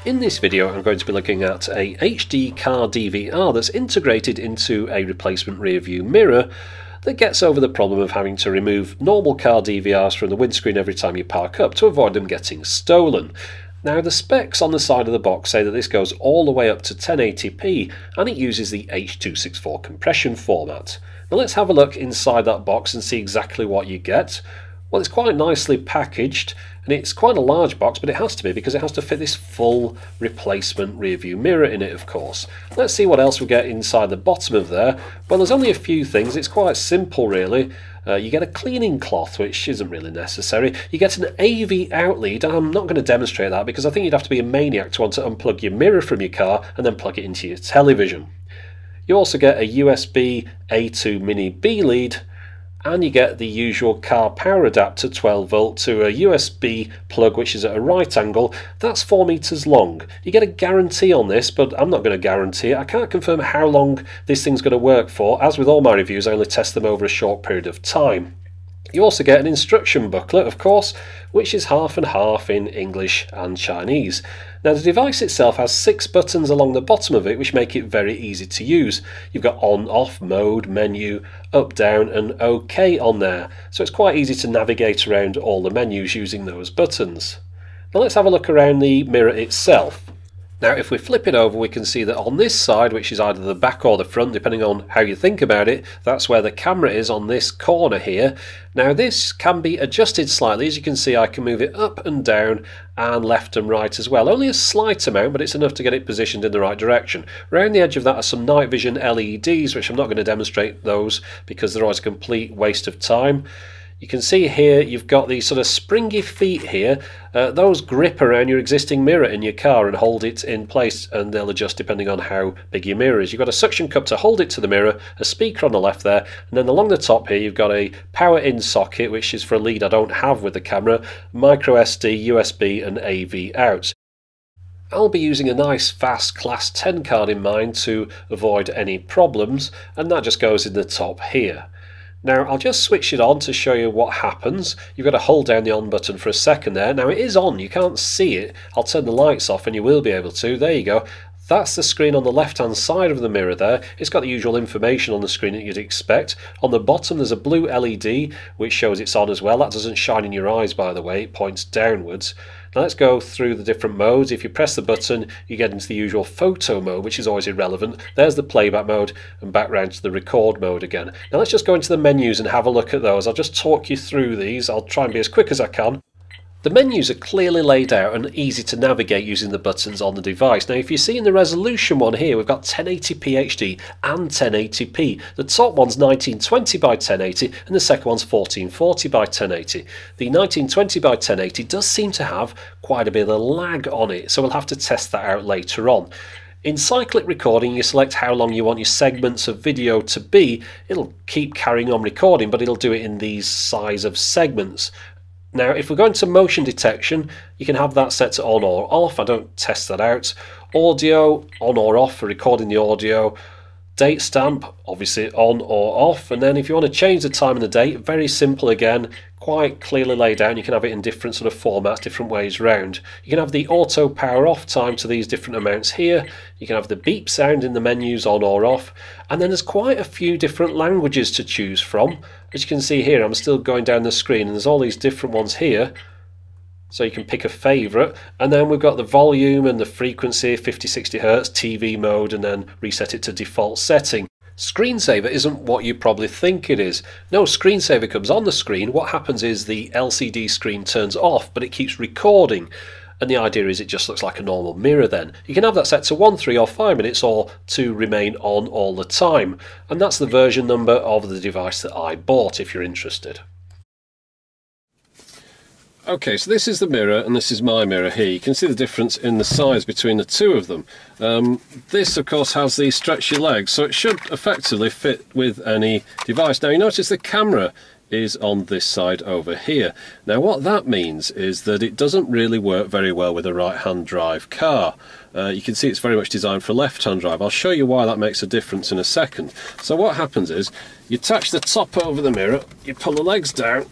In this video I'm going to be looking at a HD car DVR that's integrated into a replacement rear view mirror that gets over the problem of having to remove normal car DVRs from the windscreen every time you park up to avoid them getting stolen. Now the specs on the side of the box say that this goes all the way up to 1080p and it uses the H.264 compression format. Now let's have a look inside that box and see exactly what you get. Well, it's quite nicely packaged and it's quite a large box, but it has to be because it has to fit this full replacement rear view mirror in it, of course. Let's see what else we get inside the bottom of there. Well, there's only a few things. It's quite simple really. You get a cleaning cloth, which isn't really necessary. You get an AV out lead. I'm not going to demonstrate that because I think you'd have to be a maniac to want to unplug your mirror from your car and then plug it into your television. You also get a USB A2 mini B lead, and you get the usual car power adapter 12 volt to a USB plug which is at a right angle. That's 4 meters long. You get a guarantee on this, but I'm not going to guarantee it. I can't confirm how long this thing's going to work for. As with all my reviews, I only test them over a short period of time. You also get an instruction booklet, of course, which is half and half in English and Chinese. Now the device itself has 6 buttons along the bottom of it which make it very easy to use. You've got on, off, mode, menu, up, down and OK on there. So it's quite easy to navigate around all the menus using those buttons. Now let's have a look around the mirror itself. Now if we flip it over, we can see that on this side, which is either the back or the front depending on how you think about it, that's where the camera is on this corner here. Now this can be adjusted slightly. As you can see, I can move it up and down and left and right as well. Only a slight amount, but it's enough to get it positioned in the right direction. Around the edge of that are some night vision LEDs, which I'm not going to demonstrate those because they're always a complete waste of time. You can see here you've got these sort of springy feet here. Those grip around your existing mirror in your car and hold it in place, and they'll adjust depending on how big your mirror is. You've got a suction cup to hold it to the mirror, a speaker on the left there, and then along the top here you've got a power in socket, which is for a lead I don't have with the camera, micro SD, USB and AV out. I'll be using a nice fast class 10 card in mind to avoid any problems, and that just goes in the top here. Now I'll just switch it on to show you what happens. You've got to hold down the on button for a second there. Now it is on, you can't see it. I'll turn the lights off and you will be able to. There you go. That's the screen on the left hand side of the mirror there. It's got the usual information on the screen that you'd expect. On the bottom there's a blue LED which shows it's on as well. That doesn't shine in your eyes, by the way, it points downwards. Now let's go through the different modes. If you press the button you get into the usual photo mode, which is always irrelevant. There's the playback mode and back round to the record mode again. Now let's just go into the menus and have a look at those. I'll just talk you through these. I'll try and be as quick as I can. The menus are clearly laid out and easy to navigate using the buttons on the device. Now if you see in the resolution one here, we've got 1080p HD and 1080p. The top one's 1920 by 1080 and the second one's 1440 by 1080. The 1920 by 1080 does seem to have quite a bit of lag on it, so we'll have to test that out later on. In cyclic recording, you select how long you want your segments of video to be. It'll keep carrying on recording, but it'll do it in these size of segments. Now if we go into motion detection, you can have that set to on or off. I don't test that out. Audio, on or off for recording the audio. Date stamp, obviously on or off. And then if you want to change the time and the date, very simple again, quite clearly laid out. You can have it in different sort of formats, different ways round. You can have the auto power off time to these different amounts here. You can have the beep sound in the menus on or off. And then there's quite a few different languages to choose from. As you can see here, I'm still going down the screen and there's all these different ones here. So you can pick a favourite, and then we've got the volume and the frequency, 50-60 Hz, TV mode, and then reset it to default setting. Screensaver isn't what you probably think it is. No, screensaver comes on the screen. What happens is the LCD screen turns off, but it keeps recording. And the idea is it just looks like a normal mirror then. You can have that set to 1, 3 or 5 minutes or to remain on all the time. And that's the version number of the device that I bought if you're interested. Okay, so this is the mirror and this is my mirror here. You can see the difference in the size between the two of them. This of course has these stretchy legs, so it should effectively fit with any device. Now you notice the camera is on this side over here. Now what that means is that it doesn't really work very well with a right-hand drive car. You can see it's very much designed for left-hand drive. I'll show you why that makes a difference in a second. So what happens is you attach the top over the mirror, you pull the legs down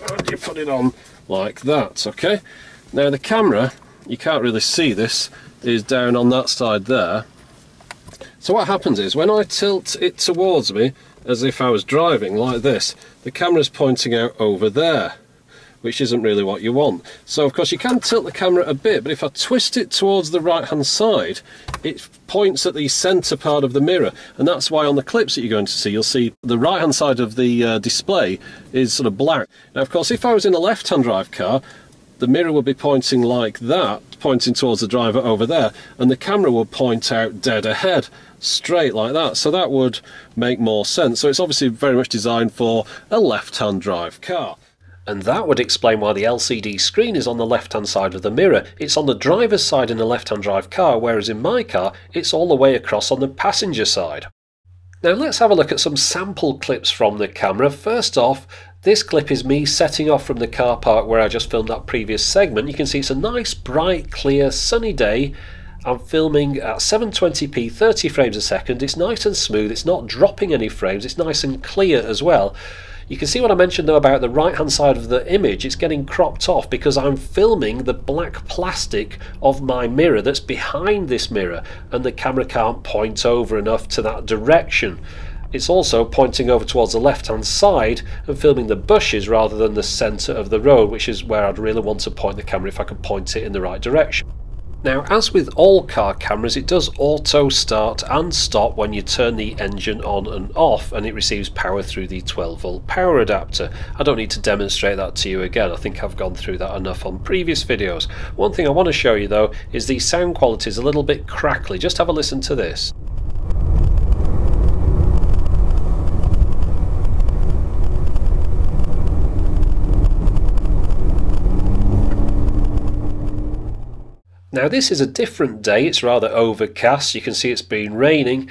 and you put it on like that. Okay, now the camera you can't really see this, is down on that side there. So what happens is, when I tilt it towards me, as if I was driving like this, the camera's pointing out over there, which isn't really what you want. So of course you can tilt the camera a bit, but if I twist it towards the right hand side, it points at the centre part of the mirror, and that's why on the clips that you're going to see, you'll see the right hand side of the display is sort of black. Now of course if I was in a left hand drive car, the mirror would be pointing like that, pointing towards the driver over there, and the camera would point out dead ahead, straight like that. So that would make more sense. So it's obviously very much designed for a left-hand drive car. And that would explain why the LCD screen is on the left-hand side of the mirror. It's on the driver's side in a left-hand drive car, whereas in my car, it's all the way across on the passenger side. Now let's have a look at some sample clips from the camera. First off, this clip is me setting off from the car park where I just filmed that previous segment. You can see it's a nice, bright, clear, sunny day. I'm filming at 720p 30 frames a second. It's nice and smooth, it's not dropping any frames, it's nice and clear as well. You can see what I mentioned though about the right hand side of the image. It's getting cropped off because I'm filming the black plastic of my mirror that's behind this mirror, and the camera can't point over enough to that direction. It's also pointing over towards the left hand side and filming the bushes rather than the centre of the road, which is where I'd really want to point the camera if I could point it in the right direction. Now, as with all car cameras, it does auto start and stop when you turn the engine on and off, and it receives power through the 12-volt power adapter. I don't need to demonstrate that to you again, I think I've gone through that enough on previous videos. One thing I want to show you though is the sound quality is a little bit crackly. Just have a listen to this. Now this is a different day, it's rather overcast, you can see it's been raining.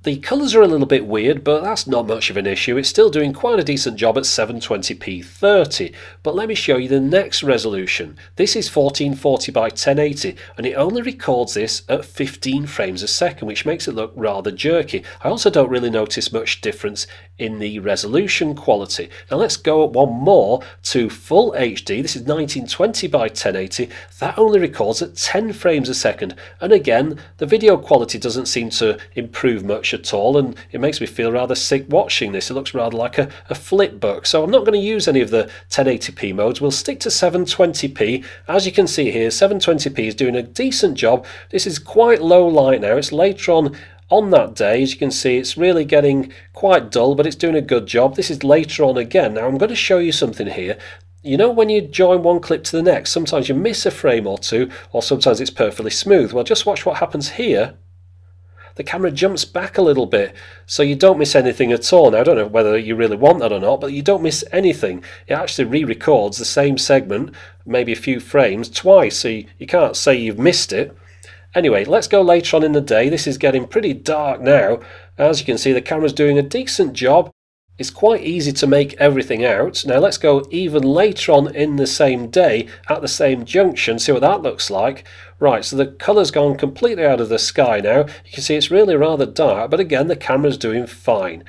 The colours are a little bit weird, but that's not much of an issue. It's still doing quite a decent job at 720p 30. But let me show you the next resolution. This is 1440 by 1080, and it only records this at 15 frames a second, which makes it look rather jerky. I also don't really notice much difference in the resolution quality. Now let's go up one more to full HD. This is 1920 by 1080. That only records at 10 frames a second, and again the video quality doesn't seem to improve much at all, and it makes me feel rather sick watching this. It looks rather like a flip book. So I'm not going to use any of the 1080p modes. We'll stick to 720p. As you can see here, 720p is doing a decent job. This is quite low light now. It's later on that day. As you can see, it's really getting quite dull, but it's doing a good job. This is later on again. Now I'm going to show you something here. You know, when you join one clip to the next, sometimes you miss a frame or two, or sometimes it's perfectly smooth. Well, just watch what happens here. The camera jumps back a little bit, so you don't miss anything at all. Now, I don't know whether you really want that or not, but you don't miss anything. It actually re-records the same segment, maybe a few frames, twice, so you can't say you've missed it. Anyway, let's go later on in the day. This is getting pretty dark now. As you can see, the camera's doing a decent job. It's quite easy to make everything out. Now let's go even later on in the same day at the same junction, see what that looks like. Right, so the colour's gone completely out of the sky now. You can see it's really rather dark, but again the camera's doing fine.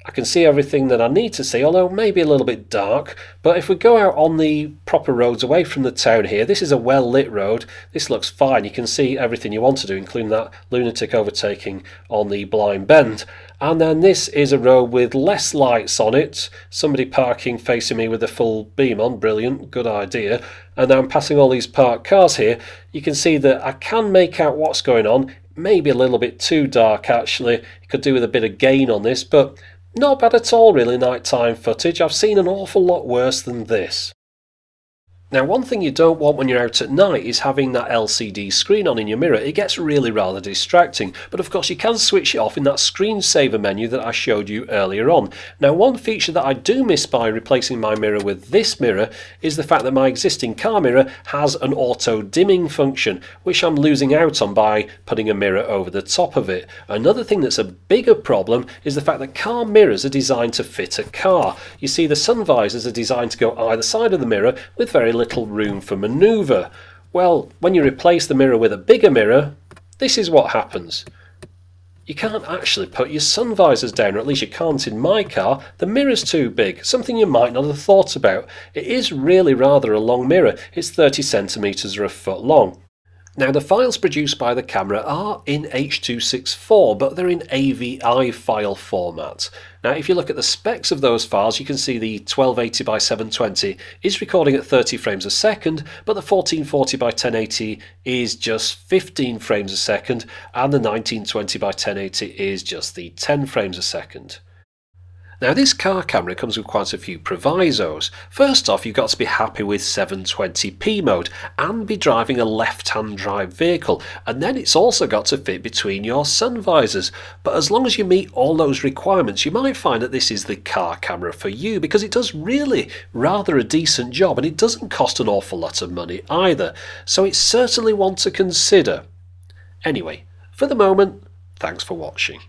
I can see everything that I need to see, although maybe a little bit dark. But if we go out on the proper roads away from the town here, this is a well lit road. This looks fine. You can see everything you want to do, including that lunatic overtaking on the blind bend. And then this is a road with less lights on it. Somebody parking facing me with a full beam on. Brilliant, good idea. And now I'm passing all these parked cars here. You can see that I can make out what's going on. Maybe a little bit too dark actually. You could do with a bit of gain on this, but not bad at all really, nighttime footage. I've seen an awful lot worse than this. Now, one thing you don't want when you're out at night is having that LCD screen on in your mirror. It gets really rather distracting, but of course you can switch it off in that screensaver menu that I showed you earlier on. Now, one feature that I do miss by replacing my mirror with this mirror is the fact that my existing car mirror has an auto dimming function, which I'm losing out on by putting a mirror over the top of it. Another thing that's a bigger problem is the fact that car mirrors are designed to fit a car. You see, the sun visors are designed to go either side of the mirror with very little room for manoeuvre. Well, when you replace the mirror with a bigger mirror, this is what happens. You can't actually put your sun visors down, or at least you can't in my car. The mirror's too big, something you might not have thought about. It is really rather a long mirror. It's 30 centimetres or a foot long. Now, the files produced by the camera are in H.264, but they're in AVI file format. Now, if you look at the specs of those files, you can see the 1280 by 720 is recording at 30 frames a second, but the 1440 by 1080 is just 15 frames a second, and the 1920 by 1080 is just the 10 frames a second. Now, this car camera comes with quite a few provisos. First off, you've got to be happy with 720p mode and be driving a left-hand drive vehicle, and then it's also got to fit between your sun visors. But as long as you meet all those requirements, you might find that this is the car camera for you, because it does really rather a decent job and it doesn't cost an awful lot of money either. So it's certainly one to consider. Anyway, for the moment, thanks for watching.